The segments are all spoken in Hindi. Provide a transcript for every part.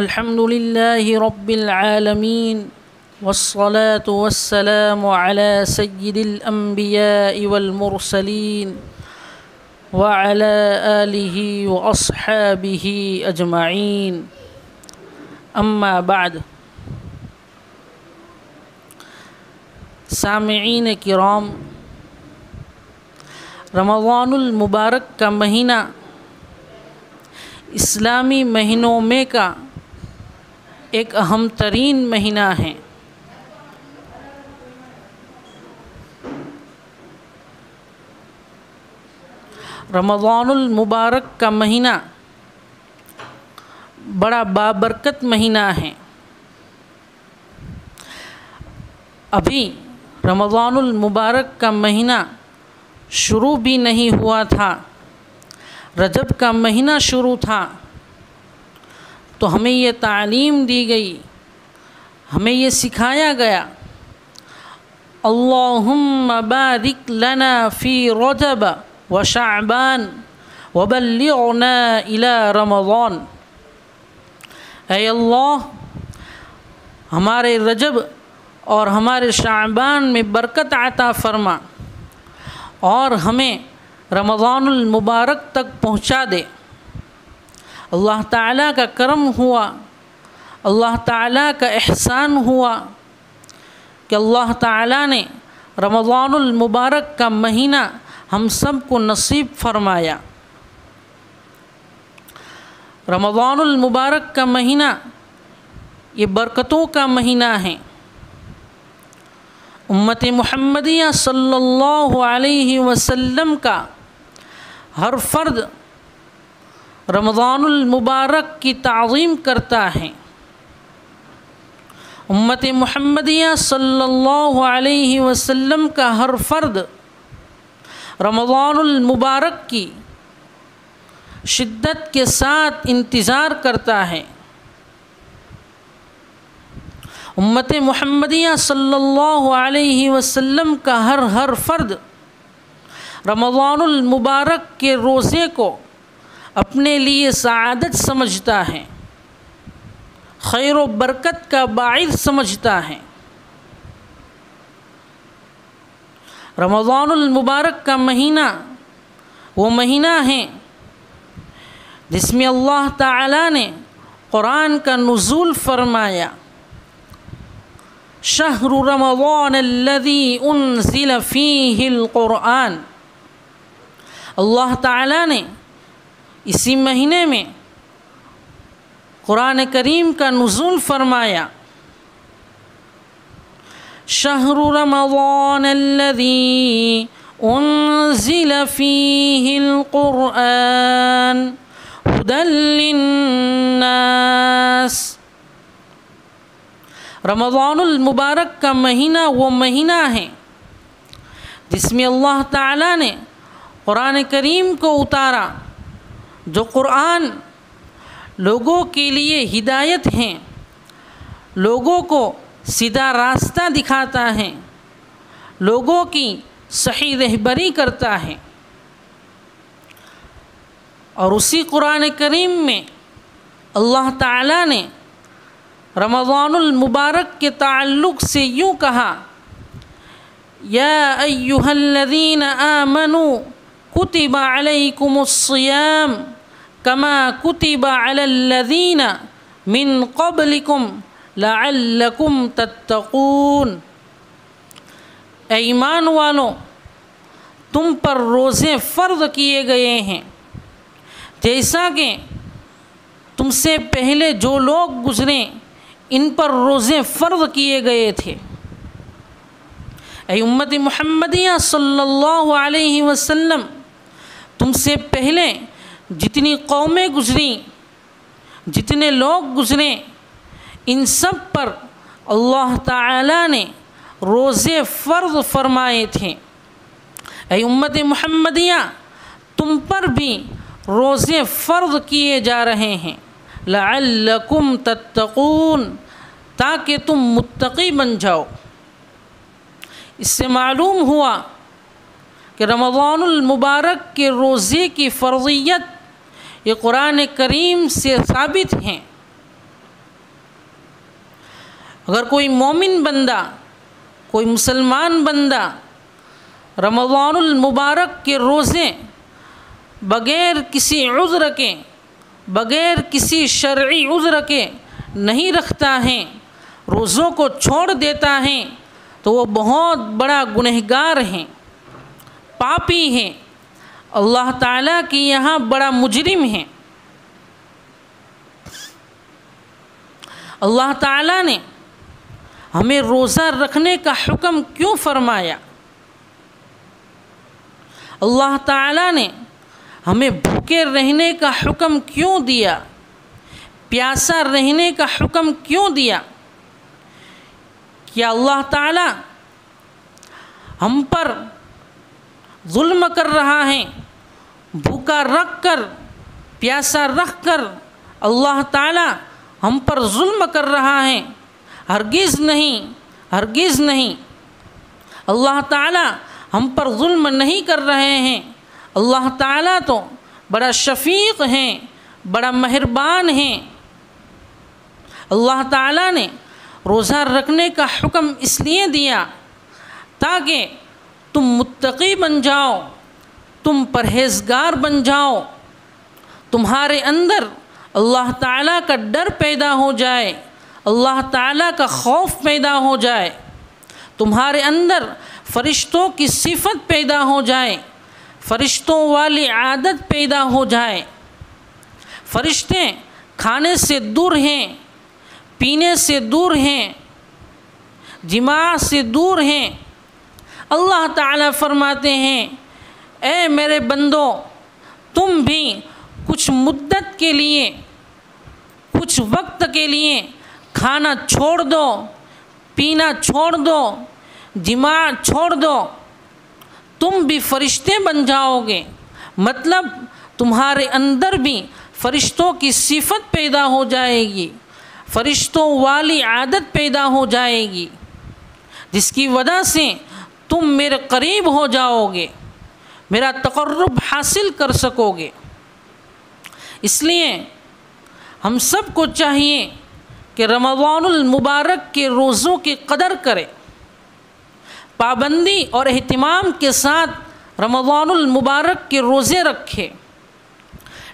अल्हम्दुलिल्लाहि रब्बिल आलमीन वस्सलातु वस्सलामु अला सय्यिदिल अंबिया'i वल मुरसलीन व अला आलिहि व अस्हाबिहि अजमाइन अम्मा बाद। सामिईन किराम, रमज़ानुल मुबारक का महीना इस्लामी महीनों में का एक अहम तरीन महीना है। रमज़ानुल मुबारक का महीना बड़ा बाबरकत महीना है। अभी रमज़ानुल मुबारक का महीना शुरू भी नहीं हुआ था, रजब का महीना शुरू था। तो हमें ये तालीम दी गई, हमें ये सिखाया गया, अल्लाहुम्मा बारिक लना फ़ी रजब व शाअबान व बल्लिगना इला रमज़ान। ऐ अल्लाह, हमारे रजब और हमारे शाअबान में बरकत अता फ़रमा और हमें रमज़ानुल मुबारक तक पहुँचा दे। अल्लाह ताला का करम हुआ, अल्लाह ताला का एहसान हुआ कि अल्लाह ताला ने रमज़ानुल मुबारक का महीना हम सब को नसीब फरमाया। रमज़ानुल मुबारक का महीना ये बरकतों का महीना है। उम्मत मुहम्मदिया सल्लल्लाहु अलैहि वसल्लम का हर फ़र्द रमज़ानुल मुबारक की ताज़ीम करता है। उम्मत मुहम्मदिया सल्लल्लाहु अलैहि वसल्लम का हर फ़र्द रमज़ानुल मुबारक की शिद्दत के साथ इंतज़ार करता है। उम्मत मुहम्मदिया सल्लल्लाहु अलैहि वसल्लम का हर फ़र्द रमज़ानुल मुबारक के रोज़े को अपने लिए सआदत समझता है, खैर व बरकत का बाइस समझता है। रमज़ानुल मुबारक का महीना वो महीना है जिसमें अल्लाह ताला ने कुरान का नुज़ूल फरमाया। शहरु रमज़ान अल्लज़ी उन्ज़िल फ़ीहिल क़ुरआन। अल्लाह ताला ने इसी महीने में कुरान करीम का नुज़ूल फरमाया। शहरु रमज़ान अल्लज़ी उन्ज़िल फ़ीहिल क़ुरआन हुदल लिन्नास। रमज़ानुल मुबारक का महीना वो महीना है जिसमें अल्लाह ताला ने कुरान करीम को उतारा, जो कुरान लोगों के लिए हिदायत हैं, लोगों को सीधा रास्ता दिखाता है, लोगों की सही रहबरी करता है। और उसी कुरान करीम में अल्लाह ताला ने रमज़ानुल मुबारक के ताल्लुक़ से यूँ कहा, या अय्युहल्लज़ीना आमनू कुतिबा अलैकुमुस्सियाम कमा कुतिबा अलल्लज़ीना मिन क़ब्लिकुम लअल्लकुम तत्तक़ून। ऐ ईमान वालों, तुम पर रोज़े फ़र्ज़ किए गए हैं जैसा कि तुमसे पहले जो लोग गुज़रे इन पर रोज़े फ़र्ज़ किए गए थे। ऐ उम्मत मुहम्मदिया सल्लल्लाहु अलैहि वसल्लम, तुमसे पहले जितनी कौमें गुज़री, जितने लोग गुज़रे, इन सब पर अल्लाह ताला ने रोज़े फ़र्ज़ फरमाए थे। ऐ उम्मत मुहम्मदिया, तुम पर भी रोज़े फ़र्ज़ किए जा रहे हैं, लअल्लकुम तत्तक़ून, ताकि तुम मुत्तक़ी बन जाओ। इससे मालूम हुआ कि रमज़ानुल मुबारक के रोज़े की फ़र्ज़ियत ये कुरान करीम से साबित हैं। अगर कोई मोमिन बंदा, कोई मुसलमान बंदा रमज़ानुल मुबारक के रोज़े बग़ैर किसी उज़्र के, बग़ैर किसी शरई उज़्र के नहीं रखता है, रोज़ों को छोड़ देता है, तो वो बहुत बड़ा गुनहगार है, पापी है, अल्लाह ताला की यहाँ बड़ा मुजरिम है। अल्लाह ताला ने हमें रोज़ा रखने का हुक्म क्यों फरमाया? अल्लाह ताला ने हमें भूखे रहने का हुक्म क्यों दिया? प्यासा रहने का हुक्म क्यों दिया? क्या अल्लाह ताला हम पर जुल्म कर रहा है? भूखा रख कर, प्यासा रख कर अल्लाह ताला हम पर जुल्म कर रहा है? हरगिज़ नहीं, हरगिज़ नहीं। अल्लाह ताला हम पर जुल्म नहीं कर रहे हैं। अल्लाह ताला तो बड़ा शफ़ीक़ हैं, बड़ा मेहरबान हैं। अल्लाह ताला ने रोज़ा रखने का हुक्म इसलिए दिया ताकि तुम मुत्तक़ी बन जाओ, तुम परहेज़गार बन जाओ, तुम्हारे अंदर अल्लाह ताला का डर पैदा हो जाए, अल्लाह ताला का खौफ पैदा हो जाए, तुम्हारे अंदर फ़रिश्तों की सिफ़त पैदा हो जाए, फ़रिश्तों वाली आदत पैदा हो जाए। फ़रिश्ते खाने से दूर हैं, पीने से दूर हैं, जिमा से दूर हैं। अल्लाह ताला फरमाते हैं, ए मेरे बंदो, तुम भी कुछ मुद्दत के लिए, कुछ वक्त के लिए खाना छोड़ दो, पीना छोड़ दो, जिमा छोड़ दो, तुम भी फ़रिश्ते बन जाओगे। मतलब तुम्हारे अंदर भी फ़रिश्तों की सिफ़त पैदा हो जाएगी, फ़रिश्तों वाली आदत पैदा हो जाएगी, जिसकी वजह से तुम मेरे करीब हो जाओगे, मेरा तक़र्रुब हासिल कर सकोगे। इसलिए हम सब को चाहिए कि रमज़ानुल मुबारक के रोज़ों की कदर करें, पाबंदी और एहतिमाम के साथ रमज़ानुल मुबारक के रोज़े रखें।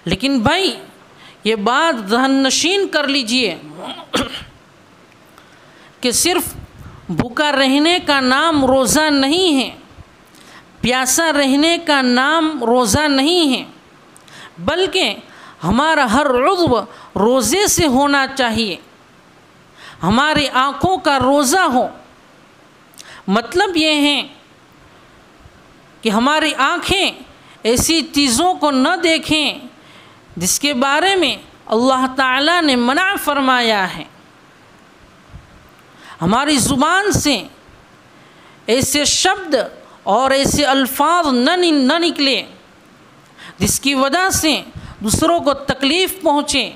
लेकिन भाई ये बात ज़हन नशीन कर लीजिए कि सिर्फ़ भूखा रहने का नाम रोज़ा नहीं है, प्यासा रहने का नाम रोज़ा नहीं है, बल्कि हमारा हर उज़्व रोज़े से होना चाहिए। हमारी आँखों का रोज़ा हो, मतलब ये है कि हमारी आँखें ऐसी चीज़ों को न देखें जिसके बारे में अल्लाह ताला ने मना फरमाया है। हमारी ज़ुबान से ऐसे शब्द और ऐसे अल्फाज न निकले जिसकी वजह से दूसरों को तकलीफ़ पहुँचे,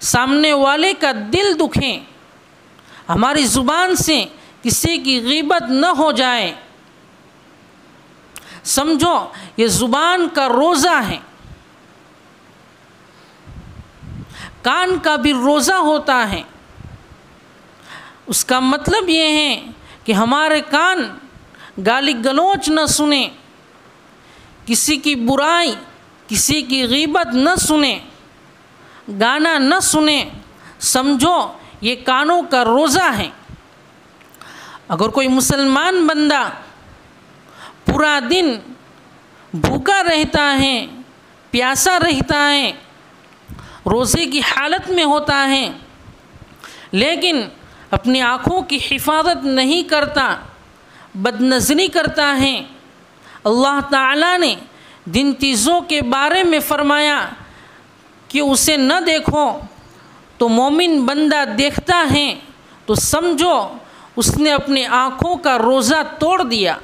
सामने वाले का दिल दुखे। हमारी ज़ुबान से किसी की गीबत न हो जाए। समझो ये ज़ुबान का रोज़ा है। कान का भी रोज़ा होता है। उसका मतलब ये है कि हमारे कान गाली गलौच न सुने, किसी की बुराई, किसी की गीबत न सुने, गाना न सुने। समझो ये कानों का रोज़ा है। अगर कोई मुसलमान बंदा पूरा दिन भूखा रहता है, प्यासा रहता है, रोज़े की हालत में होता है, लेकिन अपनी आँखों की हिफाजत नहीं करता, बदनज़री करता है, अल्लाह ताला ने जिन चीज़ों के बारे में फ़रमाया कि उसे न देखो, तो मोमिन बंदा देखता है तो समझो उसने अपनी आँखों का रोज़ा तोड़ दिया।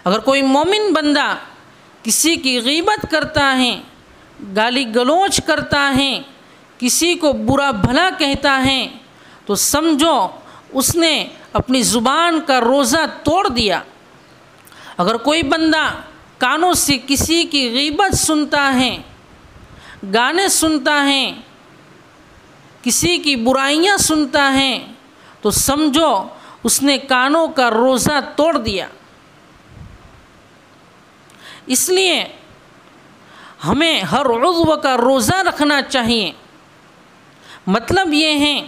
अगर कोई मोमिन बंदा किसी की गीबत करता है, गाली गलौच करता है, किसी को बुरा भला कहता है, तो समझो उसने अपनी ज़ुबान का रोज़ा तोड़ दिया। अगर कोई बंदा कानों से किसी की गीबत सुनता है, गाने सुनता है, किसी की बुराइयां सुनता है, तो समझो उसने कानों का रोज़ा तोड़ दिया। इसलिए हमें हर उज़्व का रोज़ा रखना चाहिए। मतलब ये है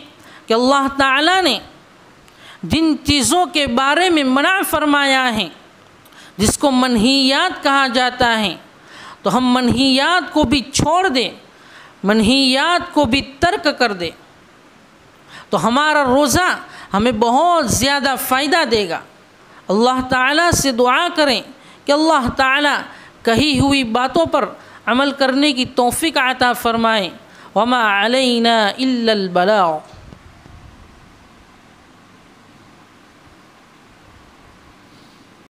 कि अल्लाह ताला ने जिन चीज़ों के बारे में मना फरमाया है, जिसको मनहियात कहा जाता है, तो हम मनहियात को भी छोड़ दें, मनहियात को भी तर्क कर दें, तो हमारा रोज़ा हमें बहुत ज़्यादा फ़ायदा देगा। अल्लाह ताला से दुआ करें कि अल्लाह ताला कही हुई बातों पर अमल करने की तौफ़ीक़ अता फ़रमाए। वमा अलैना इल्लल बलाग।